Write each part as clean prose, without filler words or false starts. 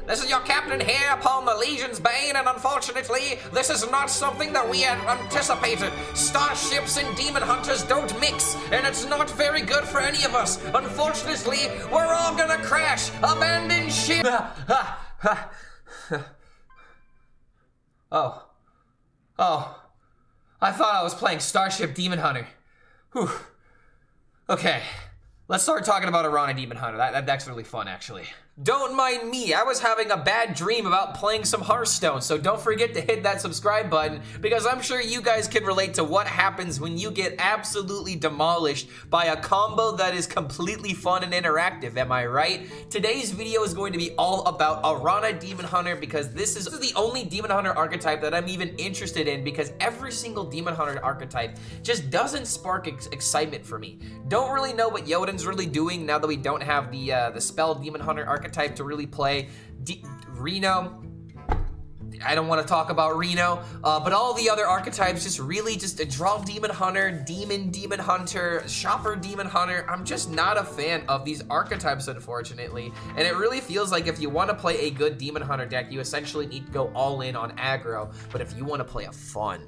This is your captain here upon the Legion's bane, and unfortunately, this is not something that we had anticipated. Starships and demon hunters don't mix, and it's not very good for any of us. Unfortunately, we're all gonna crash. Abandon ship. Oh, I thought I was playing Starship Demon Hunter. Whew. Okay, let's start talking about Aranna Demon Hunter. That's really fun, actually. Don't mind me, I was having a bad dream about playing some Hearthstone, so don't forget to hit that subscribe button, because I'm sure you guys can relate to what happens when you get absolutely demolished by a combo that is completely fun and interactive, am I right? Today's video is going to be all about Aranna Demon Hunter, because this is the only Demon Hunter archetype that I'm even interested in, because every single Demon Hunter archetype just doesn't spark excitement for me. Don't really know what Yoden's really doing now that we don't have the spell Demon Hunter archetype to really play. Reno, I don't want to talk about Reno, but all the other archetypes just really just a draw Demon Hunter, Demon Hunter, Shopper Demon Hunter. I'm just not a fan of these archetypes, unfortunately, and it really feels like if you want to play a good Demon Hunter deck, you essentially need to go all in on aggro, but if you want to play a fun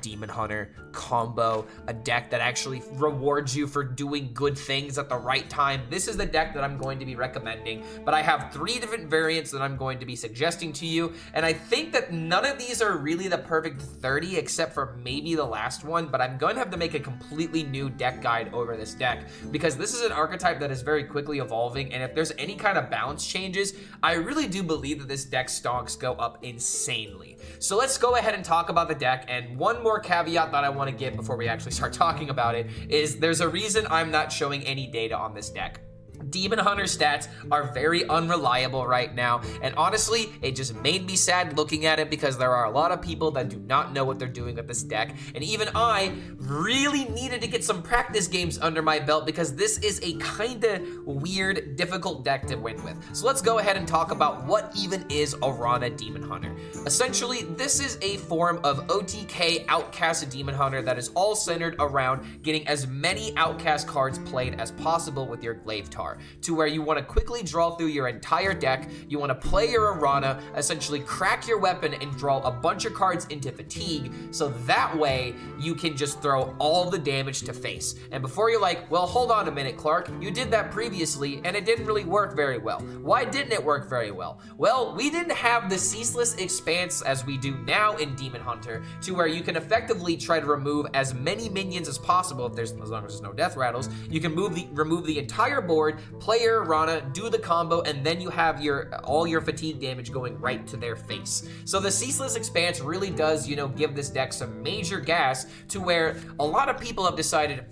Demon Hunter combo, a deck that actually rewards you for doing good things at the right time, this is the deck that I'm going to be recommending. But I have 3 different variants that I'm going to be suggesting to you, and I think that none of these are really the perfect 30 except for maybe the last one, but I'm going to have to make a completely new deck guide over this deck, because this is an archetype that is very quickly evolving, and if there's any kind of balance changes, I really do believe that this deck stonks go up insanely. So let's go ahead and talk about the deck, and one more caveat that I want to give before we actually start talking about it is there's a reason I'm not showing any data on this deck. Demon Hunter stats are very unreliable right now, and honestly, it just made me sad looking at it because there are a lot of people that do not know what they're doing with this deck, and even I really needed to get some practice games under my belt because this is a kinda weird, difficult deck to win with. So let's go ahead and talk about what even is Aranna Demon Hunter. Essentially, this is a form of OTK Outcast Demon Hunter that is all centered around getting as many Outcast cards played as possible with your Glaive Tar, to where you want to quickly draw through your entire deck, you want to play your Aranna, essentially crack your weapon and draw a bunch of cards into fatigue, so that way you can just throw all the damage to face. And before you're like, well, hold on a minute, Clark, you did that previously and it didn't really work very well. Why didn't it work very well? Well, we didn't have the Ceaseless Expanse as we do now in Demon Hunter, to where you can effectively try to remove as many minions as possible, as long as there's no death rattles. You can remove the entire board, play your Aranna, do the combo, and then you have all your fatigue damage going right to their face. So the Ceaseless Expanse really does, give this deck some major gas, to where a lot of people have decided,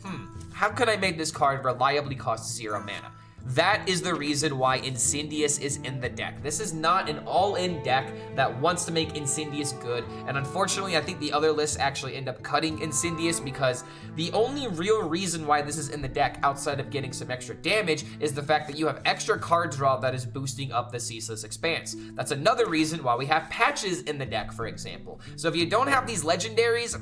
how can I make this card reliably cost 0 mana? That is the reason why Incendious is in the deck. This is not an all-in deck that wants to make Incendious good, and unfortunately, I think the other lists actually end up cutting Incendious, because the only real reason why this is in the deck outside of getting some extra damage is the fact that you have extra card draw that is boosting up the Ceaseless Expanse. That's another reason why we have patches in the deck, for example. So if you don't have these legendaries,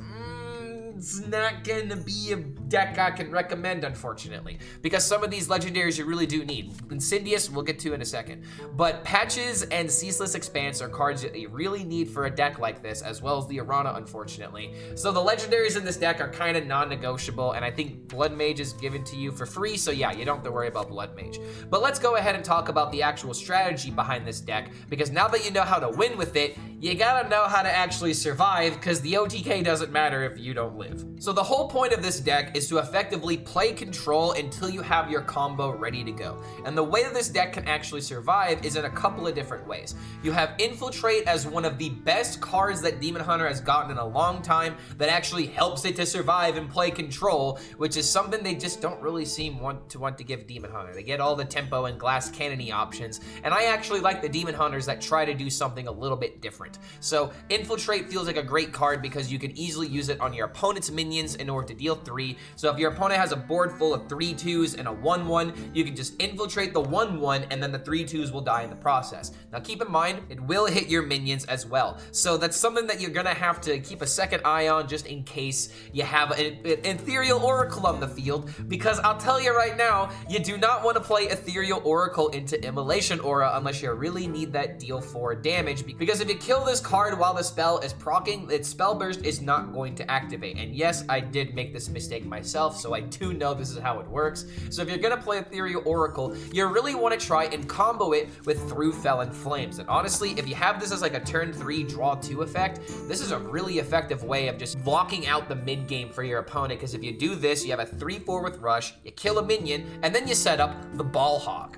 it's not gonna be a deck I can recommend, unfortunately, because some of these legendaries you really do need. Incendious, we'll get to in a second, but Patches and Ceaseless Expanse are cards that you really need for a deck like this, as well as the Aranna, unfortunately. So the legendaries in this deck are kind of non-negotiable, and I think Blood Mage is given to you for free, so yeah, you don't have to worry about Blood Mage. But let's go ahead and talk about the actual strategy behind this deck, because now that you know how to win with it, you gotta know how to actually survive, because the OTK doesn't matter if you don't live. So the whole point of this deck is to effectively play control until you have your combo ready to go. And the way that this deck can actually survive is in a couple of different ways. You have Infiltrate as one of the best cards that Demon Hunter has gotten in a long time that actually helps it to survive and play control, which is something they just don't really seem want to give Demon Hunter. They get all the tempo and glass cannon-y options, and I actually like the Demon Hunters that try to do something a little bit different. So Infiltrate feels like a great card because you can easily use it on your opponent's minions in order to deal 3. So if your opponent has a board full of 3/2s and a 1/1, you can just infiltrate the 1/1 and then the 3/2s will die in the process. Now keep in mind, it will hit your minions as well. So that's something that you're gonna have to keep a second eye on just in case you have an Ethereal Oracle on the field, because I'll tell you right now, you do not want to play Ethereal Oracle into Immolation Aura unless you really need that deal 4 damage, because if you kill this card while the spell is proccing, its spell burst is not going to activate. And yes, I did make this mistake myself, so I do know this is how it works. So if you're gonna play Ethereal Oracle, you really want to try and combo it with Through Felon Flames. And honestly, if you have this as like a turn 3 draw 2 effect, this is a really effective way of just blocking out the mid game for your opponent, because if you do this, you have a 3/4 with rush, you kill a minion, and then you set up the Ball Hog.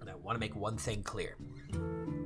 And I want to make one thing clear.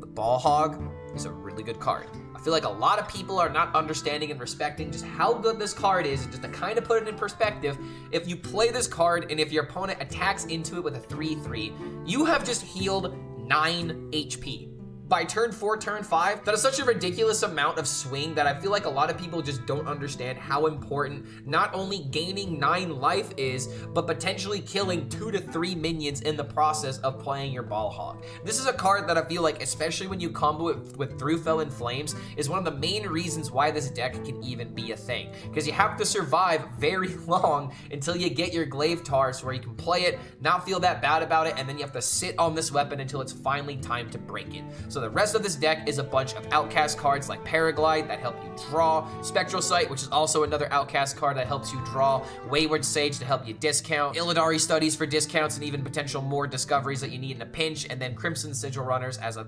The Ball Hog is a really good card. I feel like a lot of people are not understanding and respecting just how good this card is. And just to kind of put it in perspective, if you play this card and if your opponent attacks into it with a 3/3, you have just healed 9 HP. By turn 4, turn 5, that is such a ridiculous amount of swing that I feel like a lot of people just don't understand how important not only gaining 9 life is, but potentially killing 2 to 3 minions in the process of playing your Ball Hog. This is a card that I feel like, especially when you combo it with Through Felon Flames, is one of the main reasons why this deck can even be a thing. Because you have to survive very long until you get your Glaive Tars where you can play it, not feel that bad about it, and then you have to sit on this weapon until it's finally time to break it. So the rest of this deck is a bunch of outcast cards like Paraglide that help you draw, Spectral Sight, which is also another outcast card that helps you draw, Wayward Sage to help you discount, Illidari Studies for discounts and even potential more discoveries that you need in a pinch, and then Crimson Sigil Runners as a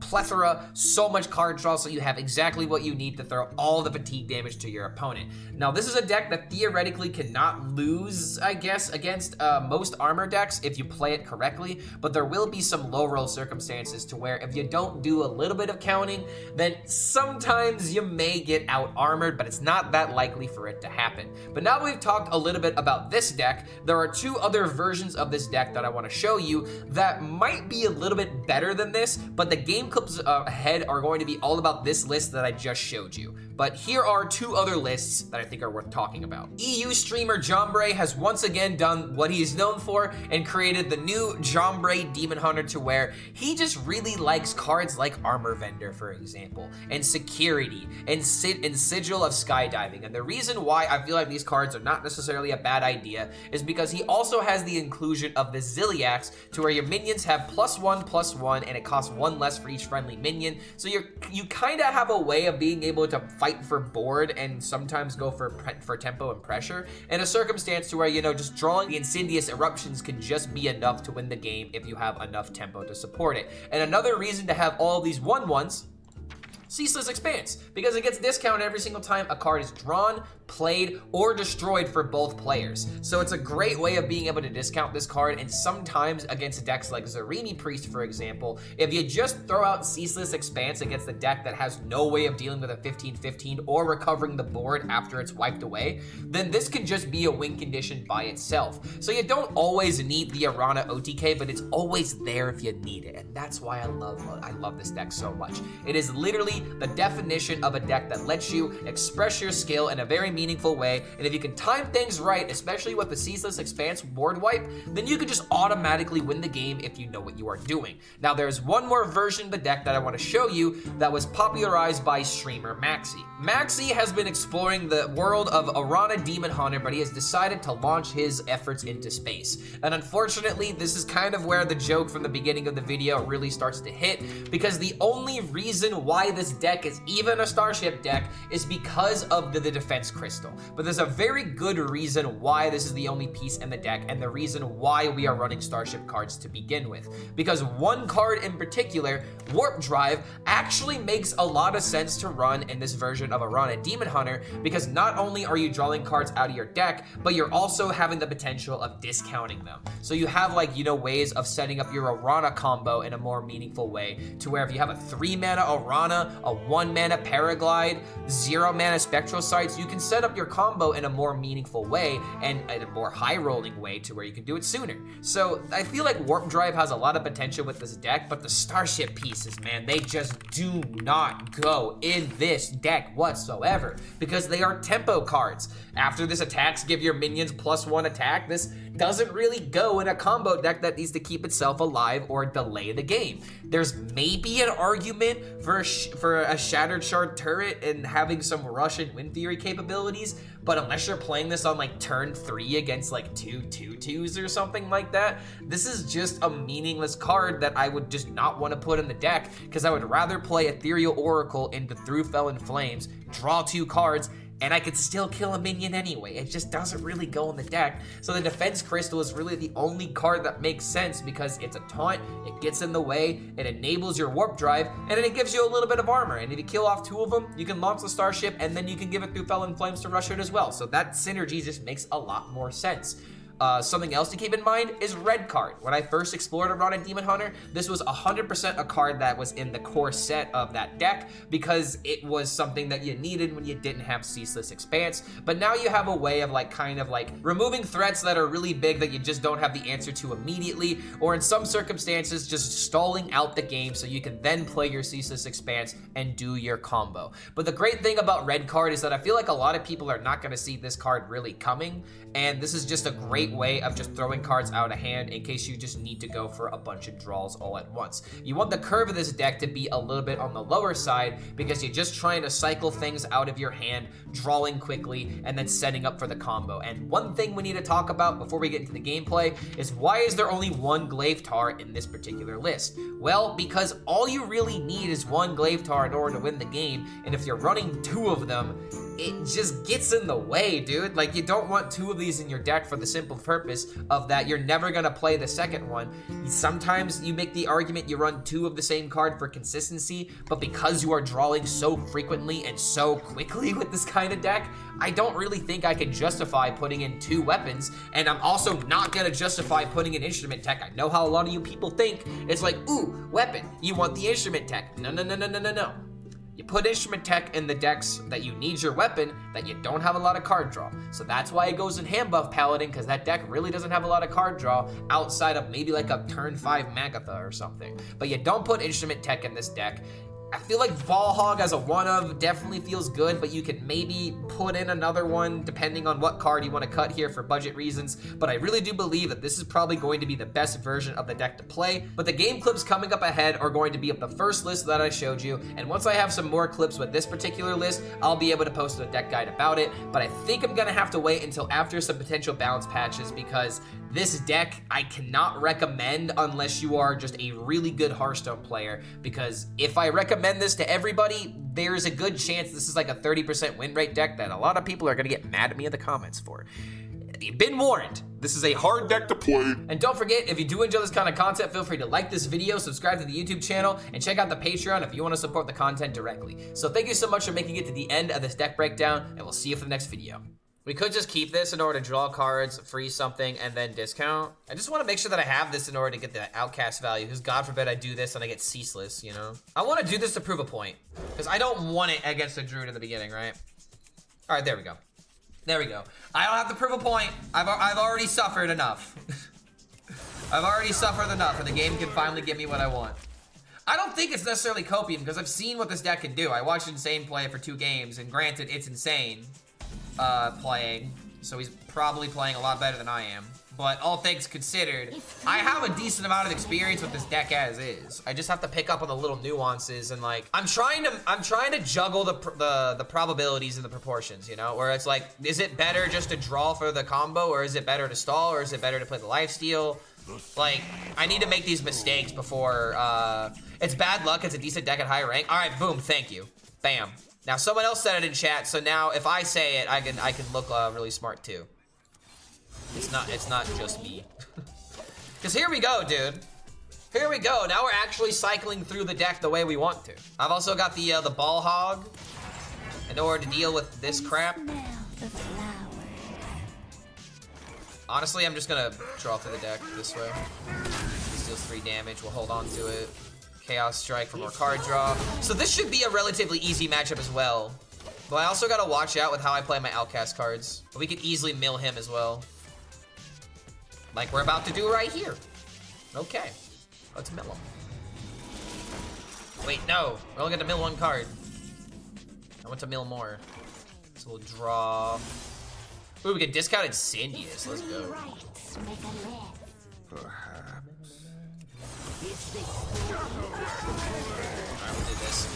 plethora, so much card draw, so you have exactly what you need to throw all the fatigue damage to your opponent. Now, this is a deck that theoretically cannot lose, I guess, against most armor decks if you play it correctly, but there will be some low roll circumstances to where if you don't do a little bit of counting, then sometimes you may get out armored, but it's not that likely for it to happen. But now that we've talked a little bit about this deck, there are 2 other versions of this deck that I want to show you that might be a little bit better than this, but the game clips ahead are going to be all about this list that I just showed you. But here are 2 other lists that I think are worth talking about. EU streamer Jambre has once again done what he's known for and created the new Jambre Demon Hunter, to where he just really likes cards like Armor Vendor, for example, and Security, and Sigil of Skydiving. And the reason why I feel like these cards are not necessarily a bad idea is because he also has the inclusion of the Ziliax, to where your minions have +1/+1 and it costs 1 less for each friendly minion. So you kind of have a way of being able to fight for board and sometimes go for tempo and pressure in a circumstance to where, you know, just drawing the Incendious Eruptions can just be enough to win the game if you have enough tempo to support it. And another reason to have all these 1/1s, Ceaseless Expanse, because it gets discounted every single time a card is drawn, played, or destroyed for both players. So it's a great way of being able to discount this card, and sometimes against decks like Zarimi Priest, for example, if you just throw out Ceaseless Expanse against the deck that has no way of dealing with a 15/15 or recovering the board after it's wiped away, then this can just be a win condition by itself. So you don't always need the Aranna OTK, but it's always there if you need it, and that's why I love this deck so much. It is literally the definition of a deck that lets you express your skill in a very meaningful way, and if you can time things right, especially with the Ceaseless Expanse board wipe, then you can just automatically win the game if you know what you are doing. Now, there's one more version of the deck that I want to show you that was popularized by streamer Maxi. Maxi has been exploring the world of Aranna Demon Hunter, but he has decided to launch his efforts into space. And unfortunately, this is kind of where the joke from the beginning of the video really starts to hit, because the only reason why this deck is even a Starship deck is because of the defense crystal. But there's a very good reason why this is the only piece in the deck, and the reason why we are running Starship cards to begin with. Because one card in particular, Warp Drive, actually makes a lot of sense to run in this version of Aranna Demon Hunter, because not only are you drawing cards out of your deck, but you're also having the potential of discounting them. So you have, like, you know, ways of setting up your Aranna combo in a more meaningful way, to where if you have a 3-mana Aranna, a 1-mana Paraglide, 0-mana Spectral Sights, you can set up your combo in a more meaningful way and in a more high-rolling way to where you can do it sooner. So I feel like Warp Drive has a lot of potential with this deck, but the Starship pieces, man, they just do not go in this deck whatsoever because they are tempo cards. After this attacks give your minions +1 attack, this doesn't really go in a combo deck that needs to keep itself alive or delay the game. There's maybe an argument for a Shattered Shard turret and having some rush and win theory capabilities, but unless you're playing this on like turn 3 against like 2/2/2s or something like that, this is just a meaningless card that I would just not want to put in the deck because I would rather play Ethereal Oracle into Through Felon Flames, draw 2 cards, and I could still kill a minion anyway. It just doesn't really go in the deck. So the Defense Crystal is really the only card that makes sense because it's a taunt, it gets in the way, it enables your Warp Drive, and then it gives you a little bit of armor. And if you kill off 2 of them, you can launch the Starship, and then you can give it Through Felon Flames to rush it as well. So that synergy just makes a lot more sense. Something else to keep in mind is red card. When I first explored Aranna Demon Hunter, this was 100% a card that was in the core set of that deck because it was something that you needed when you didn't have Ceaseless Expanse. But now you have a way of like kind of like removing threats that are really big that you just don't have the answer to immediately, or in some circumstances just stalling out the game so you can then play your Ceaseless Expanse and do your combo. But the great thing about red card is that I feel like a lot of people are not going to see this card really coming, and this is just a great way of just throwing cards out of hand in case you just need to go for a bunch of draws all at once. You want the curve of this deck to be a little bit on the lower side because you're just trying to cycle things out of your hand, drawing quickly, and then setting up for the combo. And one thing we need to talk about before we get into the gameplay is why is there only 1 Glaive Tar in this particular list? Well, because all you really need is 1 Glaive Tar in order to win the game, and if you're running 2 of them, it just gets in the way, dude. Like, you don't want 2 of these in your deck for the simple purpose of that you're never gonna play the second one. Sometimes you make the argument you run 2 of the same card for consistency, but because you are drawing so frequently and so quickly with this kind of deck, I don't really think I can justify putting in 2 weapons, and I'm also not gonna justify putting in instrument tech. I know how a lot of you people think. It's like, ooh, weapon, you want the instrument tech. No, no, no, no, no, no, no. You put instrument tech in the decks that you need your weapon that you don't have a lot of card draw. So that's why it goes in hand buff Paladin, because that deck really doesn't have a lot of card draw outside of maybe like a turn 5 Magatha or something. But you don't put instrument tech in this deck. I feel like Ball Hog as a one-of definitely feels good, but you can maybe put in another one depending on what card you want to cut here for budget reasons. But I really do believe that this is probably going to be the best version of the deck to play. But the game clips coming up ahead are going to be of the first list that I showed you. And once I have some more clips with this particular list, I'll be able to post a deck guide about it. But I think I'm going to have to wait until after some potential balance patches because this deck I cannot recommend unless you are just a really good Hearthstone player, because if I recommend this to everybody, there's a good chance this is like a 30% win rate deck that a lot of people are gonna get mad at me in the comments for. You've been warned. This is a hard deck to play. And don't forget, if you do enjoy this kind of content, feel free to like this video, subscribe to the YouTube channel, and check out the Patreon if you want to support the content directly. So thank you so much for making it to the end of this deck breakdown, and we'll see you for the next video. We could just keep this in order to draw cards, freeze something, and then discount. I just want to make sure that I have this in order to get the outcast value, because God forbid I do this and I get ceaseless, you know? I want to do this to prove a point, because I don't want it against a druid in the beginning, right? All right, there we go. There we go. I don't have to prove a point. I've already suffered enough. I've already suffered enough, and the game can finally give me what I want. I don't think it's necessarily copium, because I've seen what this deck can do. I watched Insane play it for 2 games, and granted, it's Insane playing, so he's probably playing a lot better than I am. But all things considered, I have a decent amount of experience with this deck as is. I just have to pick up on the little nuances, and like I'm trying to juggle the probabilities and the proportions, you know, where it's like, is it better just to draw for the combo, or is it better to stall, or is it better to play the lifesteal? Like, I need to make these mistakes before it's bad luck. It's a decent deck at high rank. All right, boom, thank you, bam. Now someone else said it in chat, so now if I say it, I can look really smart too. It's not just me. Cause here we go, dude. Here we go. Now we're actually cycling through the deck the way we want to. I've also got the Ball Hog in order to deal with this crap. Honestly, I'm just gonna draw through the deck this way. This deals 3 damage. We'll hold on to it. Chaos Strike for more card draw. So this should be a relatively easy matchup as well. But I also gotta watch out with how I play my Outcast cards. But we could easily mill him as well. Like we're about to do right here. Okay, let's mill him. Wait, no, we're only gonna mill 1 card. I want to mill more. So we'll draw. Ooh, we get discounted Incendious. Let's go. Alright, we'll do this.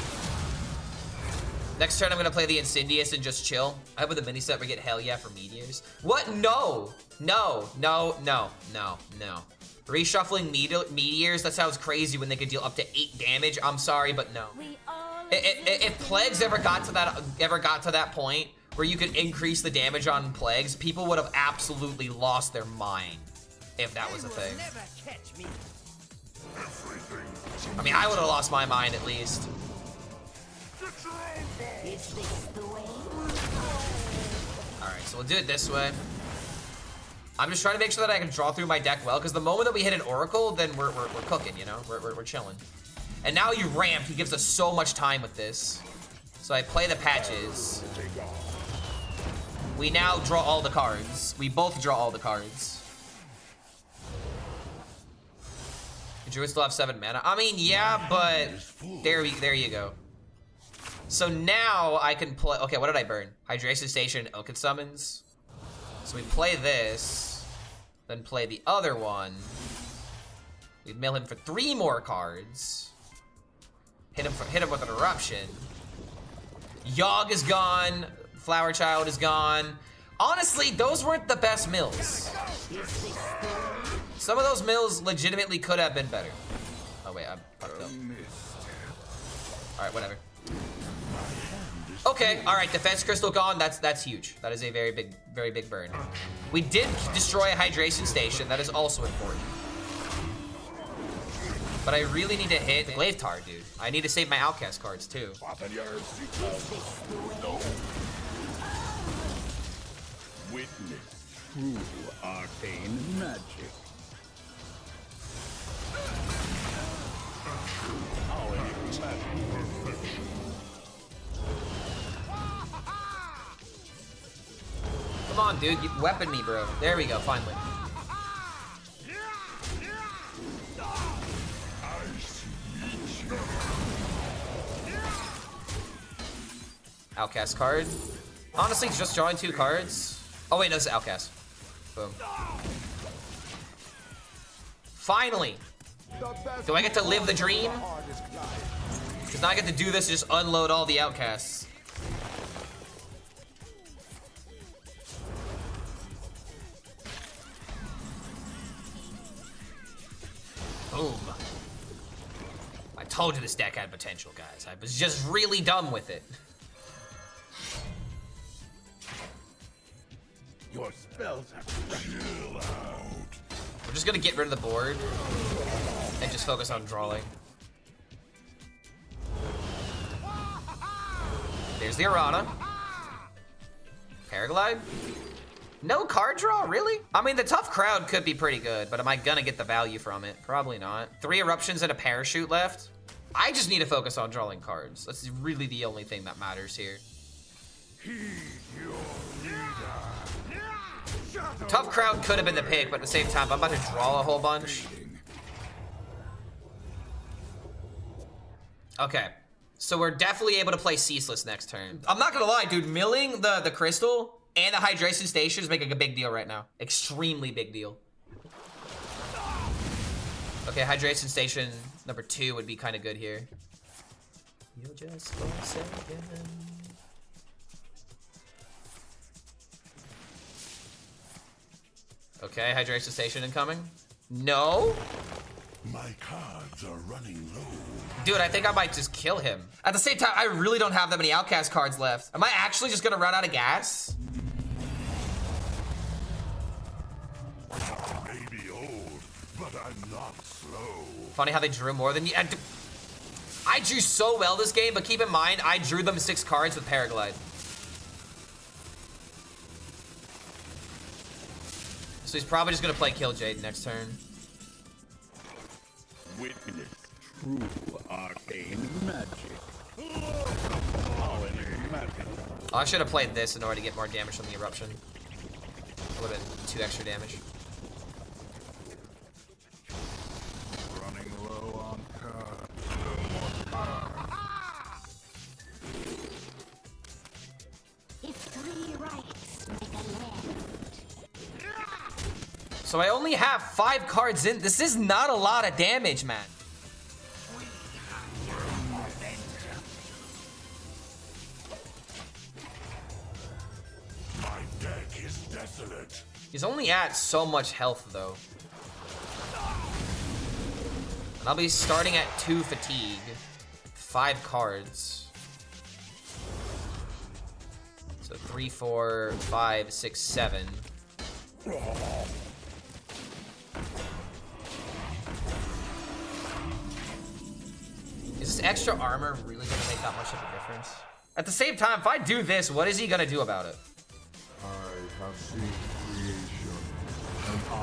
Next turn, I'm gonna play the Incendious and just chill. I hope with the mini set we get hell yeah for meteors. What? No! No, no, no, no, no. Reshuffling meteors, that sounds crazy when they could deal up to 8 damage. I'm sorry, but no. If plagues ever got to that point where you could increase the damage on plagues, people would have absolutely lost their mind if that was a thing. I mean, I would have lost my mind at least. Alright, so we'll do it this way. I'm just trying to make sure that I can draw through my deck well, because the moment that we hit an Oracle, then we're cooking, you know? We're chilling. And now you ramp, he gives us so much time with this. So I play the patches. We now draw all the cards. We both draw all the cards. The Druid still have 7 mana. I mean, yeah, but there you go. So now I can play. Okay, what did I burn? Hydration Station, Ilkid Summons. So we play this, then play the other one. We mill him for 3 more cards. Hit him with an Eruption. Yogg is gone. Flower Child is gone. Honestly, those weren't the best mills. Some of those mills legitimately could have been better. Oh wait, I'm fucked up. Alright, whatever. Okay, alright, Defense Crystal gone, that's huge. That is a very big burn. We did destroy a Hydration Station, that is also important. But I really need to hit Glaive Tar, dude. I need to save my Outcast cards too. Witness true arcane magic. Come on, dude, you weapon me, bro. There we go, finally. Outcast card. Honestly, just drawing 2 cards. Oh wait, no, it's Outcast. Boom. Finally! Do I get to live the dream? Because now I get to do this and just unload all the Outcasts. Boom. I told you this deck had potential, guys. I was just really dumb with it. Your spells are chill out. We're just gonna get rid of the board and just focus on drawing. There's the Aranna. Paraglide? No card draw, really? I mean, the Tough Crowd could be pretty good, but am I gonna get the value from it? Probably not. 3 Eruptions and a Parachute left. I just need to focus on drawing cards. That's really the only thing that matters here. Tough Crowd could have been the pick, but at the same time, I'm about to draw a whole bunch. Okay, so we're definitely able to play Ceaseless next turn. I'm not gonna lie, dude, milling the Crystal and the Hydration Station is making a big deal right now. Extremely big deal. Okay, Hydration Station number 2 would be kind of good here. You're just for a second. Okay, Hydration Station incoming. No? My cards are running low. Dude, I think I might just kill him. At the same time, I really don't have that many Outcast cards left. Am I actually just gonna run out of gas? I may be old, but I'm not slow. Funny how they drew more than you. I drew so well this game, but keep in mind, I drew them 6 cards with Paraglide. So he's probably just gonna play Kill Jade next turn. Witness true arcane magic. Oh, I should have played this in order to get more damage from the Eruption. It would have been 2 extra damage. Running low on cards. So I only have 5 cards in. This is not a lot of damage, man. My deck is desolate. He's only at so much health, though. And I'll be starting at 2 fatigue. 5 cards. So 3, 4, 5, 6, 7. Is this extra armor really gonna make that much of a difference? At the same time, if I do this, what is he gonna do about it? I have seen creation, and I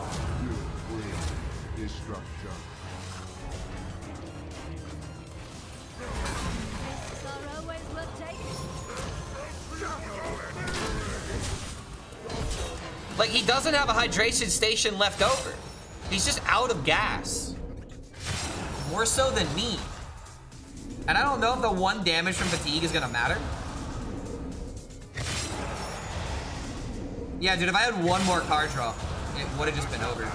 will bring destruction. Like, he doesn't have a hydration station left over. He's just out of gas. More so than me. And I don't know if the 1 damage from fatigue is gonna matter. Yeah, dude, if I had 1 more card draw, it would have just been over.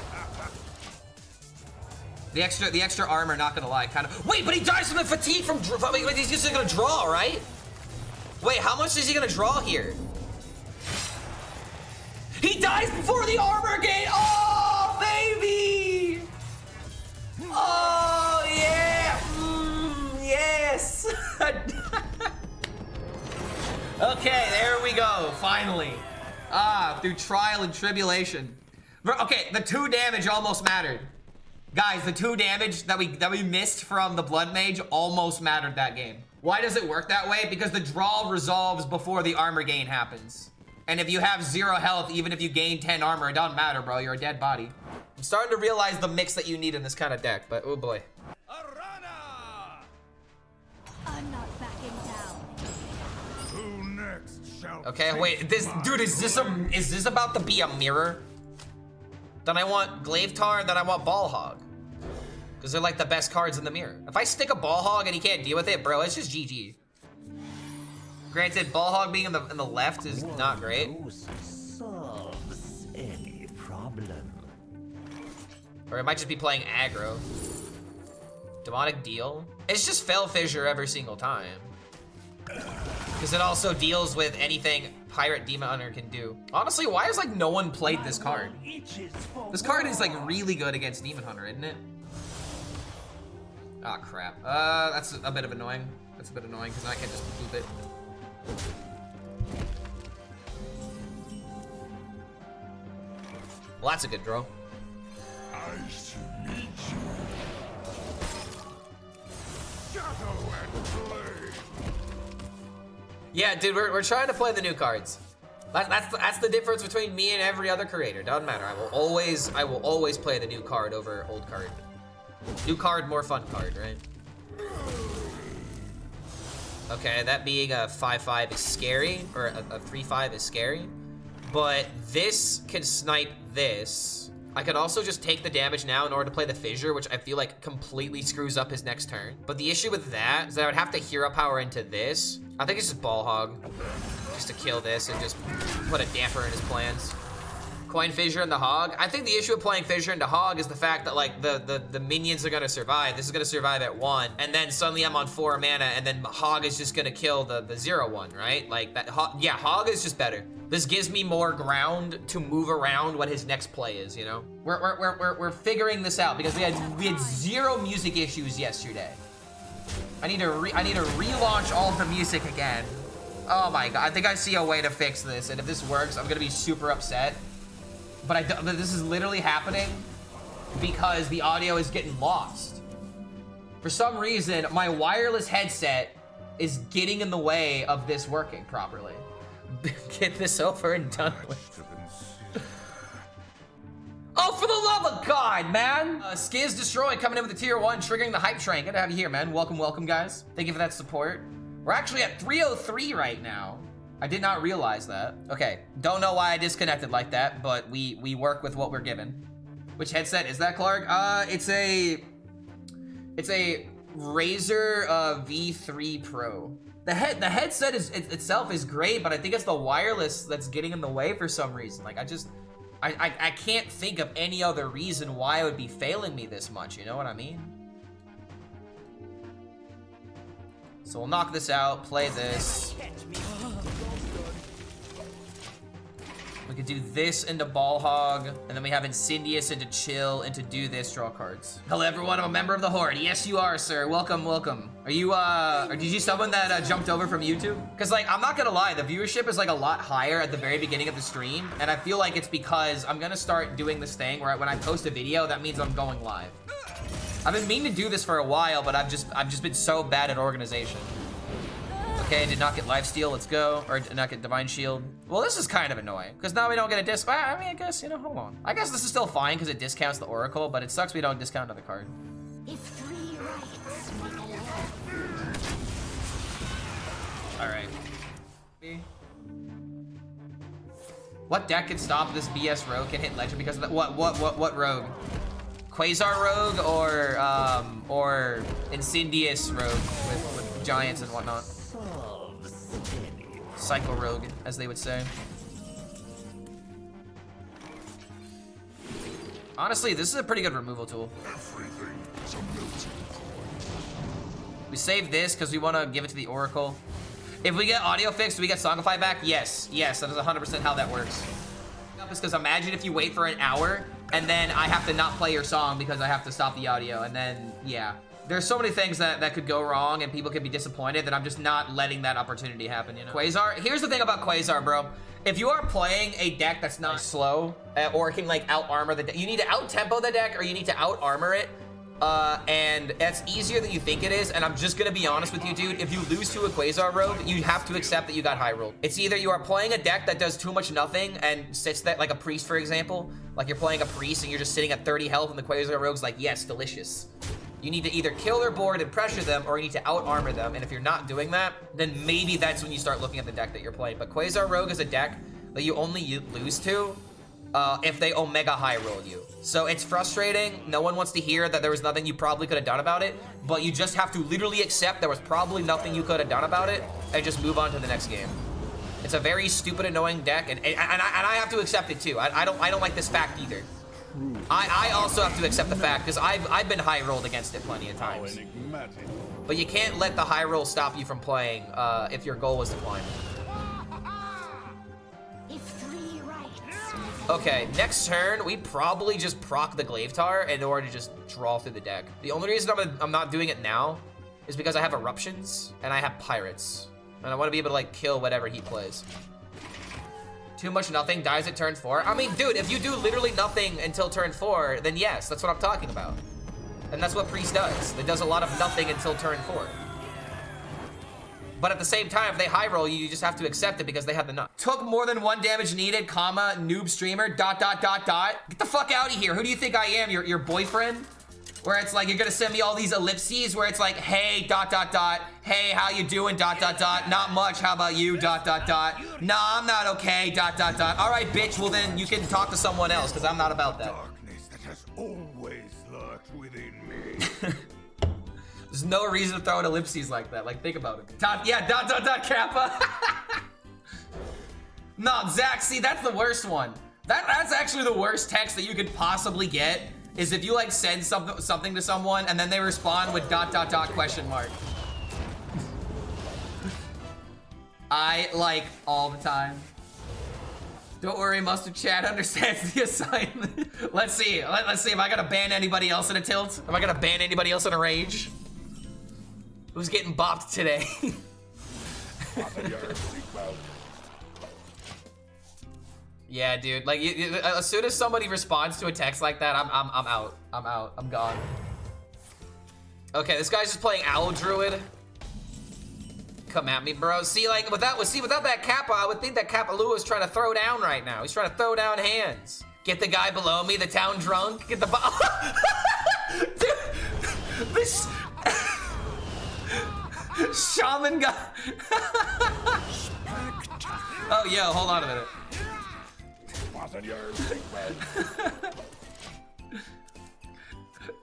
The extra armor, not gonna lie, kind of. Wait, but he dies from the fatigue from. Wait, he's just gonna draw, right? Wait, how much is he gonna draw here? He dies before the armor gain. Oh, baby! Oh yeah! Yes! Okay, there we go. Finally. Through trial and tribulation. Okay, the 2 damage almost mattered. Guys, the 2 damage that we missed from the Blood Mage almost mattered that game. Why does it work that way? Because the draw resolves before the armor gain happens. And if you have 0 health, even if you gain 10 armor, it doesn't matter, bro. You're a dead body. I'm starting to realize the mix that you need in this kind of deck, but oh boy. Aranna! I'm not backing down. Who next shall Okay, wait, this dude, is this about to be a mirror? Then I want Glaivetar, then I want Ballhog. Because they're like the best cards in the mirror. If I stick a Ballhog and he can't deal with it, bro, it's just GG. Granted, Ballhog being in the left is not great. Solves any problem. Or it might just be playing aggro. Demonic Deal? It's just Fell Fissure every single time. Because it also deals with anything Pirate Demon Hunter can do. Honestly, why has like no one played this card? This card is like really good against Demon Hunter, isn't it? Ah, crap. That's a bit of annoying. That's a bit annoying because I can just boop it. Well, that's a good draw. Nice to meet you. Shadow and Blade. Yeah, dude, we're trying to play the new cards. That's the difference between me and every other creator. Doesn't matter. I will always play the new card over old card. New card, more fun card, right? Okay, that being a 5/5 is scary, or a 3/5 is scary. But this can snipe this. I could also just take the damage now in order to play the Fissure, which I feel like completely screws up his next turn. But the issue with that is that I would have to hero power into this. I think it's just Ballhog, just to kill this and just put a damper in his plans. Coin Fissure into Hog. I think the issue with playing Fissure into Hog is the fact that like the minions are gonna survive. This is gonna survive at 1, and then suddenly I'm on 4 mana, and then Hog is just gonna kill the 0/1, right? Like that. Yeah, Hog is just better. This gives me more ground to move around what his next play is. You know, we're figuring this out because we had 0 music issues yesterday. I need to relaunch all of the music again. Oh my god! I think I see a way to fix this, and if this works, I'm gonna be super upset. But this is literally happening because the audio is getting lost. For some reason, my wireless headset is getting in the way of this working properly. Get this over and done with. Oh, for the love of God, man! Skiz Destroy coming in with the tier 1, triggering the hype train. Good to have you here, man. Welcome, guys. Thank you for that support. We're actually at 303 right now. I did not realize that. Okay, don't know why I disconnected like that, but we work with what we're given. Which headset is that, Clark? It's a Razer V3 Pro. The headset itself is great, but I think it's the wireless that's getting in the way for some reason. Like I I can't think of any other reason why it would be failing me this much, you know what I mean? So we'll knock this out, play this. We could do this into Ball Hog, and then we have Insidious into Chill, into do this, draw cards. Hello everyone, I'm a member of the Horde. Yes you are, sir. Welcome, welcome. Are you, or did you someone that jumped over from YouTube? Cause like, I'm not gonna lie, the viewership is like a lot higher at the very beginning of the stream, and I feel like it's because I'm gonna start doing this thing where when I post a video, that means I'm going live. I've been meaning to do this for a while, but I've just been so bad at organization. Okay, did not get lifesteal, let's go. Or did not get divine shield. Well, this is kind of annoying, because now we don't get a disc. I mean, I guess, you know, hold on. I guess this is still fine because it discounts the Oracle, but it sucks we don't discount another card. If 3 rights Alright. What deck can stop this BS rogue can hit legend because of that? What rogue? Quasar rogue or Insidious rogue with giants and whatnot? Cycle rogue, as they would say. Honestly, this is a pretty good removal tool. We save this because we want to give it to the Oracle. If we get audio fixed, do we get Songify back? Yes, yes, that is 100% how that works. Because imagine if you wait for an hour and then I have to not play your song because I have to stop the audio, and then, yeah. There's so many things that could go wrong and people could be disappointed that I'm just not letting that opportunity happen, you know? Quasar, here's the thing about Quasar, bro. If you are playing a deck that's not slow or can like out-armor the deck, you need to out-tempo the deck or you need to out-armor it. And that's easier than you think it is, and I'm just gonna be honest with you, dude. If you lose to a Quasar rogue, you have to accept that you got high rolled. It's either you are playing a deck that does too much nothing and sits there, like a priest, for example. Like you're playing a priest and you're just sitting at 30 health and the Quasar rogue's like, yes, delicious. You need to either kill their board and pressure them, or you need to out-armor them, and if you're not doing that, then maybe that's when you start looking at the deck that you're playing. But Quasar rogue is a deck that you only lose to if they Omega high roll you. So it's frustrating. No one wants to hear that there was nothing you probably could have done about it, but you just have to literally accept there was probably nothing you could have done about it and just move on to the next game. It's a very stupid, annoying deck, and I have to accept it too. I don't like this fact either. I also have to accept the fact because I've been high rolled against it plenty of times. But you can't let the high roll stop you from playing if your goal was to climb. Okay, next turn, we probably just proc the Glaivetar in order to just draw through the deck. The only reason I'm not doing it now is because I have Eruptions and I have Pirates. And I want to be able to like kill whatever he plays. Too much nothing, dies at turn 4. I mean, dude, if you do literally nothing until turn 4, then yes, that's what I'm talking about. And that's what Priest does. It does a lot of nothing until turn 4. But at the same time, if they high roll you, you just have to accept it because they have the nut. Took more than 1 damage needed, comma, noob streamer, ... Get the fuck out of here. Who do you think I am? Your boyfriend? Where it's like, you're gonna send me all these ellipses where it's like, hey, ... Hey, how you doing, ... Not much, how about you, ... Nah, I'm not okay, ... All right, bitch, well then you can talk to someone else because I'm not about that. Darkness that has always lurked within me. There's no reason to throw in ellipses like that. Like, think about it. Yeah, ... Kappa. No, Zach, see, that's the worst one. That's actually the worst text that you could possibly get, is if you like send something to someone and then they respond with ... question mark. I like all the time. Don't worry, Mustard Chat understands the assignment. Let's see. Let's see if I gotta ban anybody else in a tilt. Am I gonna ban anybody else in a rage? Who's getting bopped today? Yeah, dude. Like, as soon as somebody responds to a text like that, I'm out. I'm out. I'm gone. Okay, this guy's just playing Owl Druid. Come at me, bro. See, like, without that Kappa, I would think that Kapalua is trying to throw down right now. He's trying to throw down hands. Get the guy below me, the town drunk. Get the Dude, this shaman guy. Oh, yo, hold on a minute.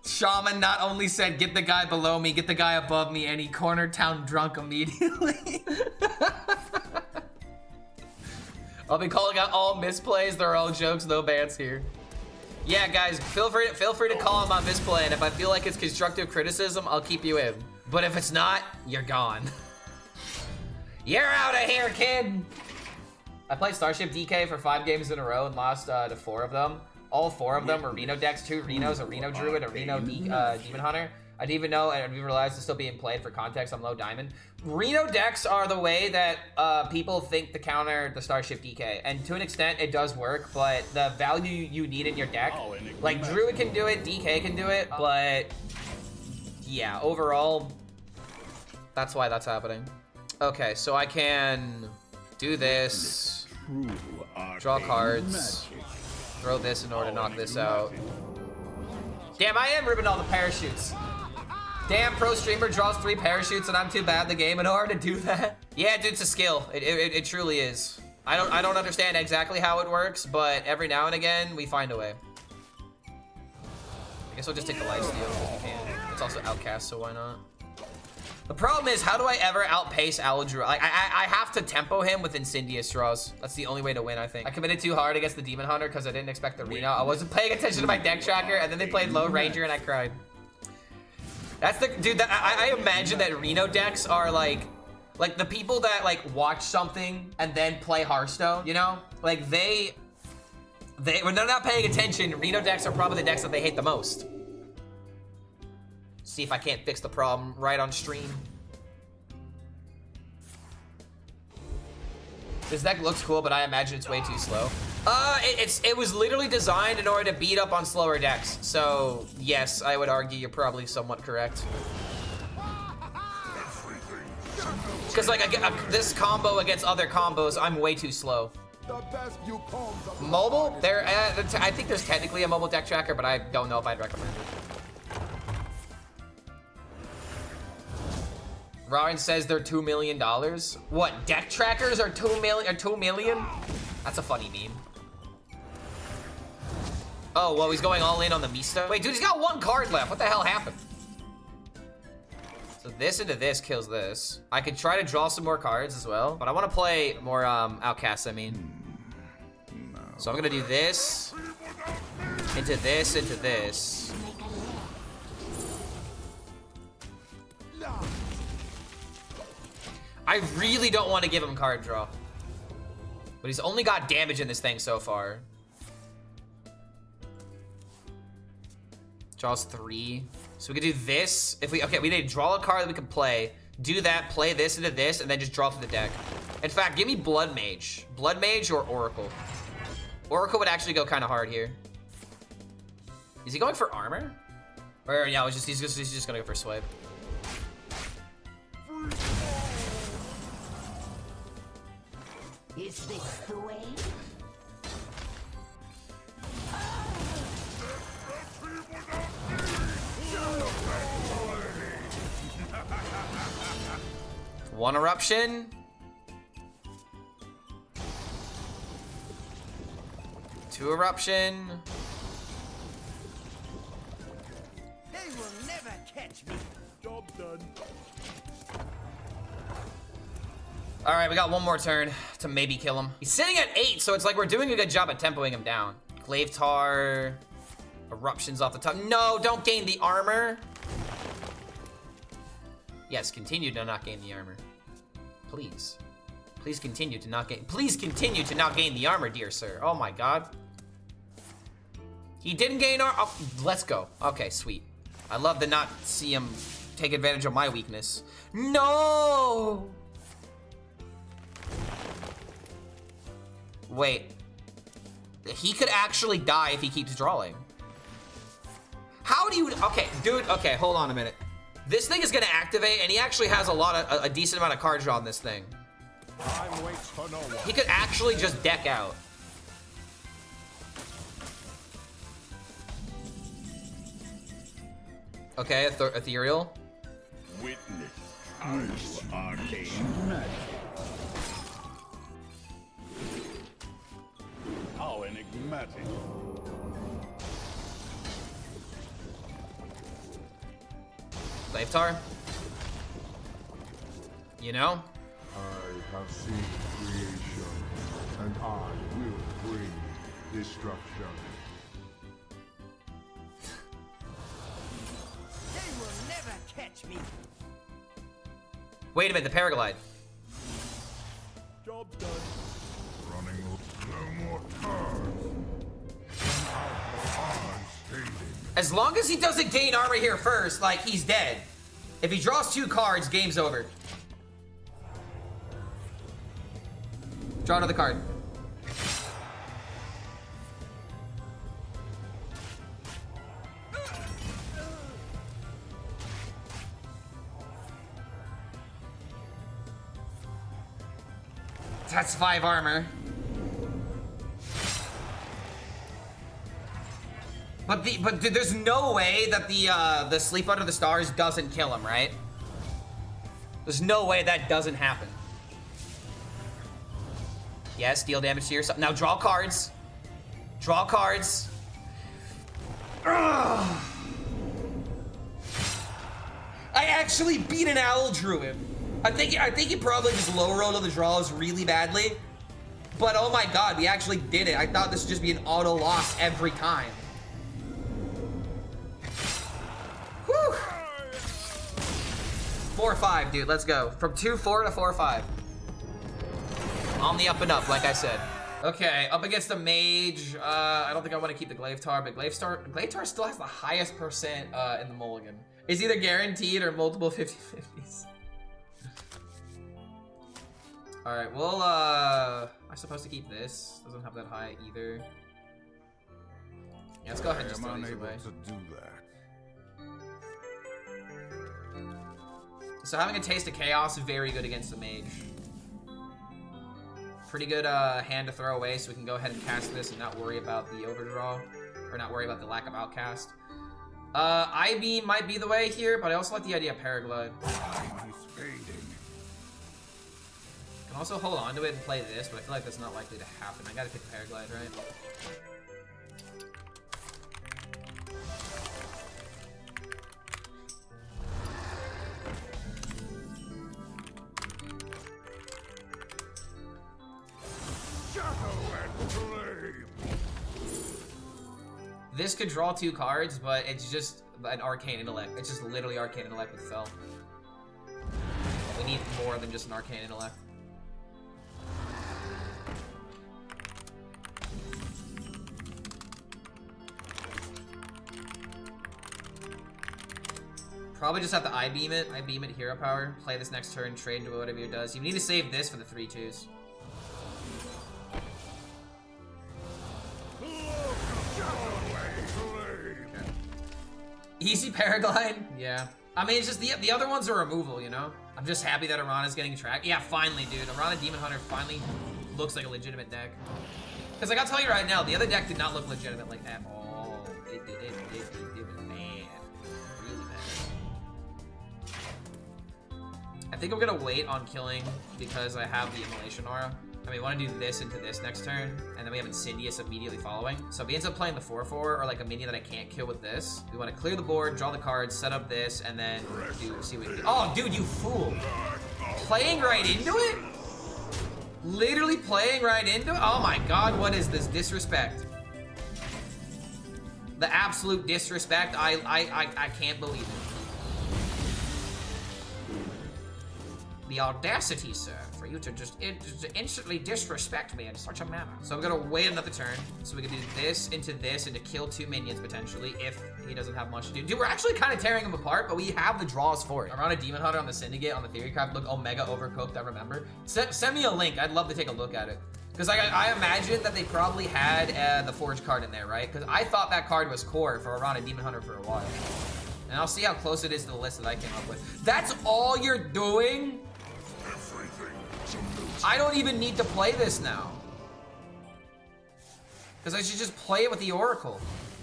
Shaman not only said, get the guy below me, get the guy above me, and he cornered town drunk immediately. I'll be calling out all misplays. They're all jokes, no bans here. Yeah, guys, feel free to call him on misplay, and if I feel like it's constructive criticism, I'll keep you in. But if it's not, you're gone. You're out of here, kid. I played Starship DK for 5 games in a row and lost to 4 of them. All 4 of them were Reno decks, 2 Renos, a Reno Druid, a Reno Demon Hunter. I didn't even know, and I didn't even realize it's still being played. For context, I'm low diamond. Reno decks are the way that people think to counter the Starship DK, and to an extent, it does work. But the value you need in your deck, like Druid can do it, DK can do it, but yeah, overall, that's why that's happening. Okay, so I can do this, draw cards, throw this in order to knock this out. Damn, I am ripping all the parachutes. Damn, pro streamer draws 3 parachutes and I'm too bad at the game in order to do that. Yeah, dude, it's a skill. It truly is. I don't understand exactly how it works, but every now and again we find a way. I guess I'll just take the lifesteal if we can. It's also outcast, so why not? The problem is, how do I ever outpace Aladru? Like, I have to tempo him with Incendious draws. That's the only way to win, I think. I committed too hard against the Demon Hunter because I didn't expect the Reno. I wasn't paying attention to my deck tracker, and then they played Low Ranger, and I cried. That's the dude. I imagine that Reno decks are like the people that like watch something and then play Hearthstone. You know, like they when they're not paying attention, Reno decks are probably the decks that they hate the most. See if I can't fix the problem right on stream. This deck looks cool, but I imagine it's way too slow. It was literally designed in order to beat up on slower decks. So yes, I would argue you're probably somewhat correct. Because like this combo against other combos, I'm way too slow. Mobile? I think there's technically a mobile deck tracker, but I don't know if I'd recommend it. Ryan says they're $2 million. What, deck trackers are 2 million? That's a funny meme. Oh, well, he's going all in on the Mista. Wait, dude, he's got 1 card left. What the hell happened? So this into this kills this. I could try to draw some more cards as well, but I want to play more outcasts, I mean. So I'm gonna do this, into this, into this. I really don't want to give him card draw. But he's only got damage in this thing so far. Draws 3. So we could do this. Okay, we need to draw a card that we can play. Do that, play this into this, and then just draw through the deck. In fact, give me Blood Mage. Blood Mage or Oracle. Oracle would actually go kind of hard here. Is he going for armor? Or yeah, he's just gonna go for swipe. Is this the way? One eruption. 2 eruption. They will never catch me. Job done. All right, we got 1 more turn to maybe kill him. He's sitting at 8, so it's like we're doing a good job at tempoing him down. Glaive Tar, eruptions off the top. No, don't gain the armor. Yes, continue to not gain the armor. Please. Please continue to not gain. Please continue to not gain the armor, dear sir. Oh my god. He didn't gain armor. Oh, let's go. Okay, sweet. I love to not see him take advantage of my weakness. No! Wait. He could actually die if he keeps drawing. How do you... Okay, dude. Okay, hold on a minute. This thing is gonna activate, and he actually has a decent amount of card draw on this thing. Time waits for no one. He could actually just deck out. Okay, ethereal. Witness true arcane magic. How enigmatic. Glaive-Tar. You know? I have seen creation and I will bring destruction. They will never catch me. Wait a minute, the paraglide. Job's done. Running no more turns. As long as he doesn't gain armor here first, like, he's dead. If he draws 2 cards, game's over. Draw another card. That's 5 armor. But there's no way that the Sleep Under the Stars doesn't kill him, right? There's no way that doesn't happen. Yes, deal damage to yourself. Now draw cards. Draw cards. Ugh. I actually beat an Owl Druid. I think he probably just low rolled the draws really badly. But oh my god, we actually did it. I thought this would just be an auto loss every time. Whew. 4-5, dude. Let's go. From 2-4 to 4-5. On the up and up, like I said. Okay, up against the Mage. I don't think I want to keep the Glaivetar, but Glaivetar still has the highest percent in the mulligan. It's either guaranteed or multiple 50-50s. Alright, well, I'm supposed to keep this. Doesn't have that high either. Yeah, let's go ahead and just throw these away. To do that. So having a Taste of Chaos, very good against the Mage. Pretty good hand to throw away, so we can go ahead and cast this and not worry about the overdraw. Or not worry about the lack of outcast. I-Beam might be the way here, but I also like the idea of Paraglide. Time is fading. Can also hold on to it and play this, but I feel like that's not likely to happen. I gotta pick Paraglide, right? This could draw 2 cards, but it's just an Arcane Intellect. It's just literally Arcane Intellect with Fell. We need more than just an Arcane Intellect. Probably just have to I-Beam it. I-Beam it, Hero Power. Play this next turn, trade into whatever it does. You need to save this for the 3/2s. Easy Paraglide? Yeah. I mean, it's just the other ones are removal, you know? I'm just happy that Aranna's getting tracked. Yeah, finally, dude. Aranna Demon Hunter finally looks like a legitimate deck. Because I gotta tell you right now, the other deck did not look legitimate like at all. It was bad. Really bad. I think I'm gonna wait on killing because I have the Immolation Aura. I mean, we want to do this into this next turn, and then we have Incendious immediately following. So if he ends up playing the 4/4, or like a minion that I can't kill with this, we want to clear the board, draw the cards, set up this, and then see what we can do. Oh, dude, you fool! Playing right into it? Literally playing right into it? Oh my god, what is this disrespect? The absolute disrespect. I can't believe it. The audacity, sir, for you to just instantly disrespect me in such a manner. So I'm gonna wait another turn, so we can do this and to kill 2 minions potentially if he doesn't have much to do. Dude, we're actually kind of tearing him apart, but we have the draws for it. Around a Demon Hunter on the Syndicate on the Theory Craft look Omega Overcooked, I remember. Send me a link, I'd love to take a look at it. Because I imagine that they probably had the Forge card in there, right? Because I thought that card was core for Aranna Demon Hunter for a while. And I'll see how close it is to the list that I came up with. That's all you're doing? I don't even need to play this now. Because I should just play it with the Oracle.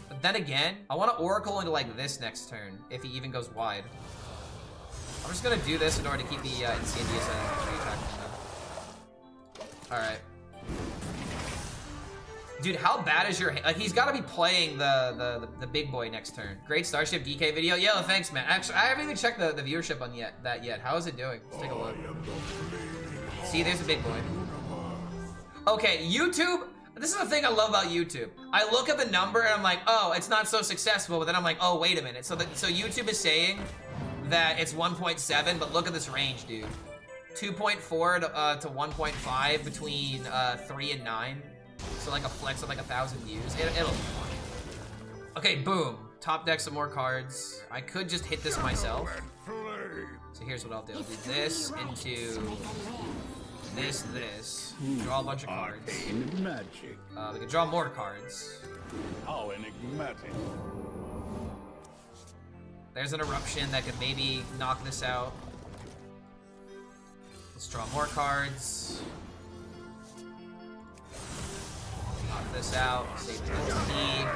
But then again, I want to Oracle into like this next turn, if he even goes wide. I'm just going to do this in order to keep the Incendious attack. Alright. Dude, how bad is your... Like, he's got to be playing the big boy next turn. Great Starship DK video. Yo, thanks, man. Actually, I haven't even checked the viewership on that yet. How is it doing? Let's take a look. See, there's a big boy. Okay, YouTube, this is the thing I love about YouTube. I look at the number and I'm like, oh, it's not so successful, but then I'm like, oh, wait a minute. So YouTube is saying that it's 1.7, but look at this range, dude. 2.4 to 1.5 between 3 and 9. So like a flex of like 1,000 views. It'll be fun. Okay, boom. Top deck some more cards. I could just hit this myself. So here's what I'll do. I'll do this into this. Draw a bunch of cards. Magic. We can draw more cards. How enigmatic. There's an eruption that could maybe knock this out. Let's draw more cards. Knock this out. Save the XP.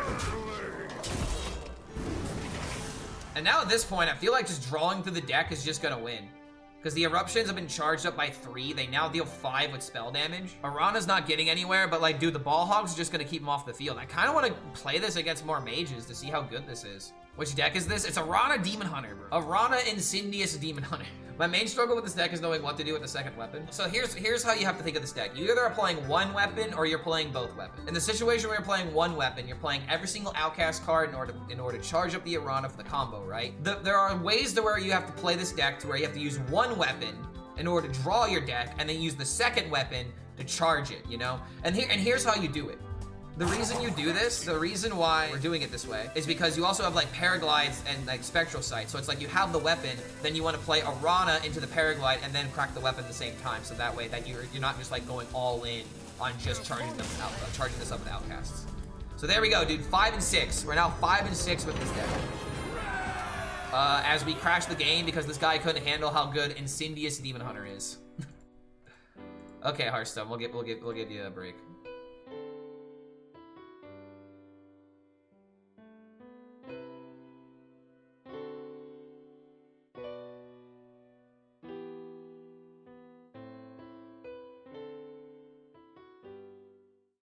And now at this point, I feel like just drawing through the deck is just gonna win. Because the eruptions have been charged up by 3. They now deal 5 with spell damage. Aranna's not getting anywhere, but like, dude, the ball hog's just gonna keep him off the field. I kind of want to play this against more mages to see how good this is. Which deck is this? It's Aranna Demon Hunter, bro. Aranna Incendious Demon Hunter. My main struggle with this deck is knowing what to do with the second weapon. So here's how you have to think of this deck. You either are playing one weapon or you're playing both weapons. In the situation where you're playing one weapon, you're playing every single outcast card in order to charge up the Aranna for the combo, right? There are ways to where you have to play this deck to where you have to use one weapon in order to draw your deck and then use the second weapon to charge it, you know? And here's how you do it. The reason you do this, the reason why we're doing it this way, is because you also have like paraglides and like spectral sight. So it's like you have the weapon, then you want to play Aranna into the paraglide and then crack the weapon at the same time. So that way that you're not just like going all in on just charging this up with outcasts. So there we go, dude. 5 and 6. We're now 5 and 6 with this deck. As we crash the game because this guy couldn't handle how good Incendious Demon Hunter is. Okay, Hearthstone, we'll give you a break.